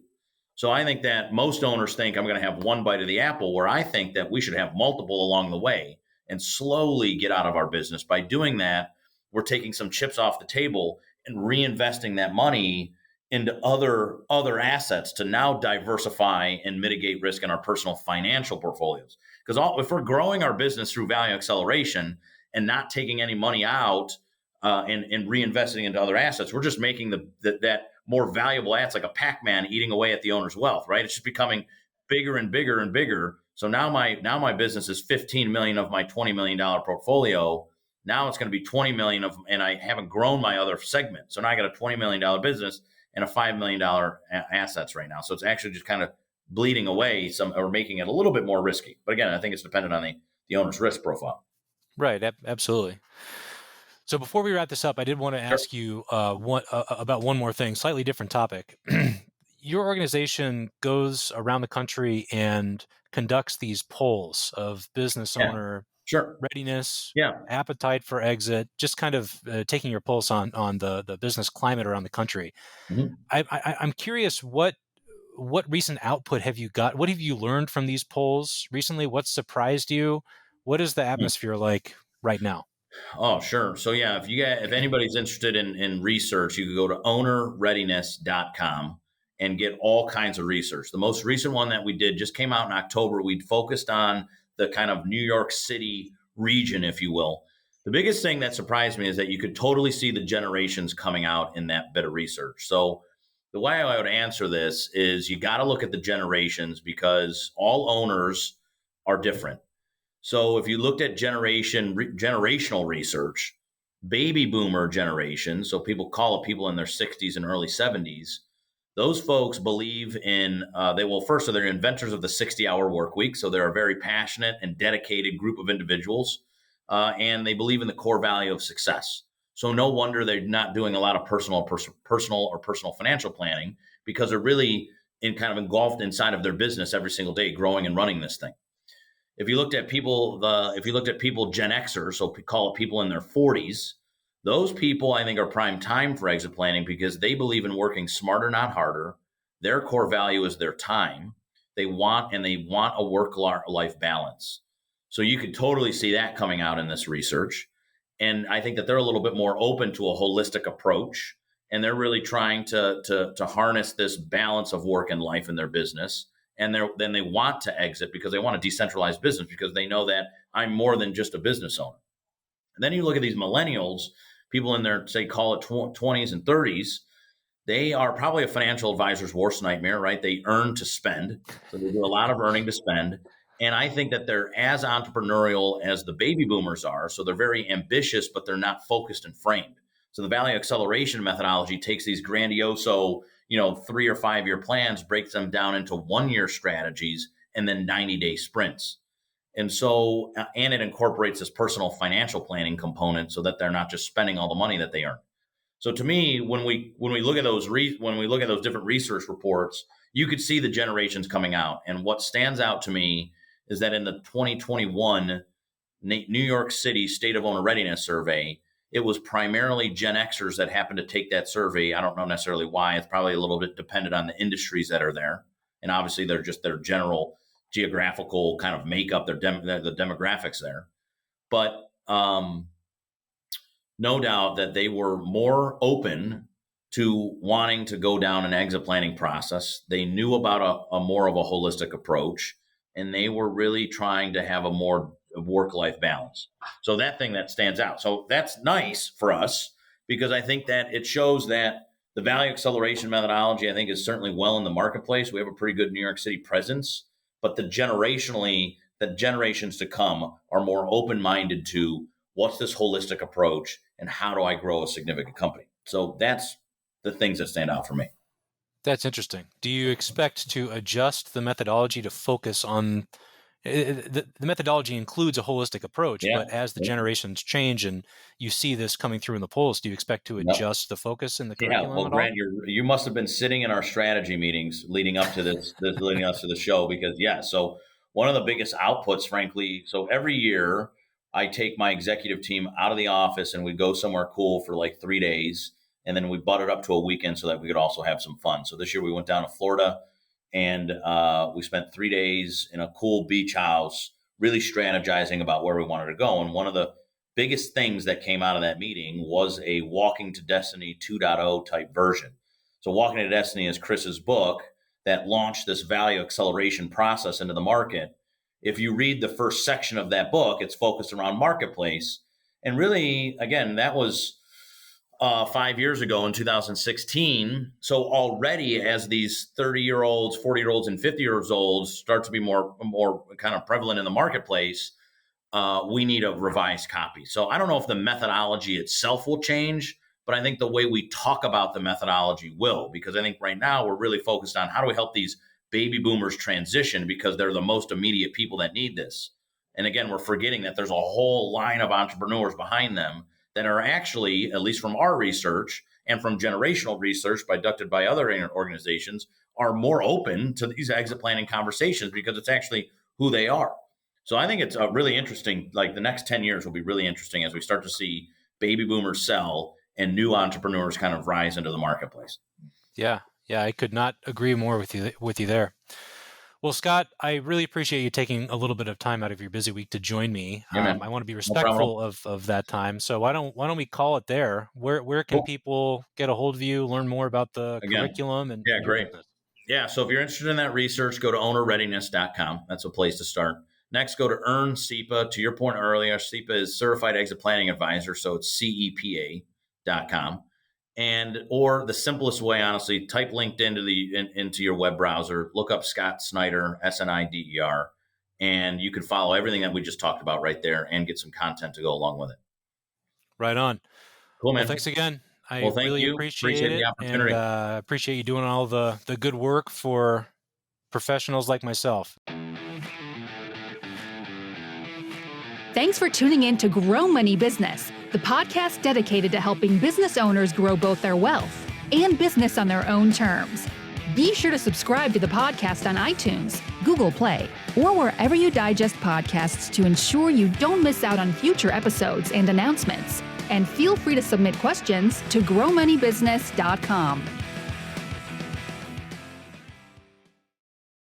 So I think that most owners think I'm going to have 1 bite of the apple, where I think that we should have multiple along the way and slowly get out of our business. By doing that, we're taking some chips off the table and reinvesting that money into other assets to now diversify and mitigate risk in our personal financial portfolios. Because if we're growing our business through value acceleration and not taking any money out and reinvesting into other assets, we're just making that more valuable assets, like a Pac-Man eating away at the owner's wealth, right? It's just becoming bigger and bigger and bigger. So now my business is 15 million of my $20 million portfolio. Now it's going to be 20 million and I haven't grown my other segment. So now I got a $20 million business and a $5 million assets right now. So it's actually just kind of bleeding away or making it a little bit more risky. But again, I think it's dependent on the owner's risk profile. Right. Absolutely. So before we wrap this up, I did want to ask you about one more thing, slightly different topic. Your organization goes around the country and conducts these polls of business owner readiness, appetite for exit, just kind of taking your pulse on the business climate around the country. Mm-hmm. I'm curious, what recent output have you got? What have you learned from these polls recently? What surprised you? What is the atmosphere like right now? Oh, sure. So yeah, if anybody's interested in research, you can go to ownerreadiness.com and get all kinds of research. The most recent one that we did just came out in October. We focused on the kind of New York City region, if you will. The biggest thing that surprised me is that you could totally see the generations coming out in that bit of research. So the way I would answer this is you got to look at the generations because all owners are different. So if you looked at generational research, baby boomer generation, so people call it people in their 60s and early 70s, those folks believe in, they're inventors of the 60-hour work week. So they're a very passionate and dedicated group of individuals, and they believe in the core value of success. So no wonder they're not doing a lot of personal financial planning because they're really kind of engulfed inside of their business every single day, growing and running this thing. If you looked at people Gen Xers, so we call it people in their 40s, those people I think are prime time for exit planning because they believe in working smarter, not harder. Their core value is their time. They want a work-life balance. So you could totally see that coming out in this research. And I think that they're a little bit more open to a holistic approach. And they're really trying to harness this balance of work and life in their business. And then they want to exit because they want a decentralized business because they know that I'm more than just a business owner. And then you look at these millennials, people in their, say, call it 20s and 30s, they are probably a financial advisor's worst nightmare, right? They earn to spend. So they do a lot of earning to spend. And I think that they're as entrepreneurial as the baby boomers are. So they're very ambitious, but they're not focused and framed. So the value acceleration methodology takes these grandiose, 3 or 5 year plans, breaks them down into 1 year strategies and then 90-day sprints. And so, and it incorporates this personal financial planning component so that they're not just spending all the money that they earn. So to me, when we look at those different research reports, you could see the generations coming out. And what stands out to me is that in the 2021 New York City State of Owner Readiness Survey, it was primarily Gen Xers that happened to take that survey. I don't know necessarily why. It's probably a little bit dependent on the industries that are there. And obviously, they're just their general geographical kind of makeup, the demographics there. But no doubt that they were more open to wanting to go down an exit planning process. They knew about a more of a holistic approach, and they were really trying to have a more work-life balance. So that thing that stands out. So that's nice for us because I think that it shows that the value acceleration methodology, I think, is certainly well in the marketplace. We have a pretty good New York City presence, but the generations to come are more open-minded to what's this holistic approach and how do I grow a significant company? So that's the things that stand out for me. That's interesting. Do you expect to adjust the methodology to focus on the methodology includes a holistic approach, but as the generations change and you see this coming through in the polls, do you expect to adjust the focus in the curriculum at all? Grant, you must have been sitting in our strategy meetings leading up to this leading us to the show because, so one of the biggest outputs, frankly, so every year I take my executive team out of the office and we go somewhere cool for like 3 days. And then we butt it up to a weekend so that we could also have some fun. So this year we went down to Florida and we spent 3 days in a cool beach house, really strategizing about where we wanted to go. And one of the biggest things that came out of that meeting was a Walking to Destiny 2.0 type version. So Walking to Destiny is Chris's book that launched this value acceleration process into the market. If you read the first section of that book, it's focused around marketplace. And really, again, that was 5 years ago in 2016. So already as these 30-year-olds, 40-year-olds, and 50-year-olds start to be more kind of prevalent in the marketplace, we need a revised copy. So I don't know if the methodology itself will change, but I think the way we talk about the methodology will, because I think right now we're really focused on how do we help these baby boomers transition because they're the most immediate people that need this. And again, we're forgetting that there's a whole line of entrepreneurs behind them that are actually, at least from our research and from generational research conducted by other organizations, are more open to these exit planning conversations because it's actually who they are. So I think it's a really interesting, like the next 10 years will be really interesting as we start to see baby boomers sell and new entrepreneurs kind of rise into the marketplace. Yeah, I could not agree more with you there. Well, Scott, I really appreciate you taking a little bit of time out of your busy week to join me. Yeah, I want to be respectful of that time. So why don't we call it there? Where can people get a hold of you, learn more about the curriculum? And great. Yeah. So if you're interested in that research, go to ownerreadiness.com. That's a place to start. Next, go to Earn CEPA. To your point earlier, CEPA is Certified Exit Planning Advisor. So it's CEPA.com. Or the simplest way, honestly, type LinkedIn into your web browser, look up Scott Snider, Snider, and you can follow everything that we just talked about right there and get some content to go along with it. Right on. Cool, man. Well, thanks again. I Well, thank really you. appreciate it, the opportunity. and appreciate you doing all the good work for professionals like myself. Thanks for tuning in to Grow Money Business, the podcast dedicated to helping business owners grow both their wealth and business on their own terms. Be sure to subscribe to the podcast on iTunes, Google Play, or wherever you digest podcasts to ensure you don't miss out on future episodes and announcements. And feel free to submit questions to growmoneybusiness.com.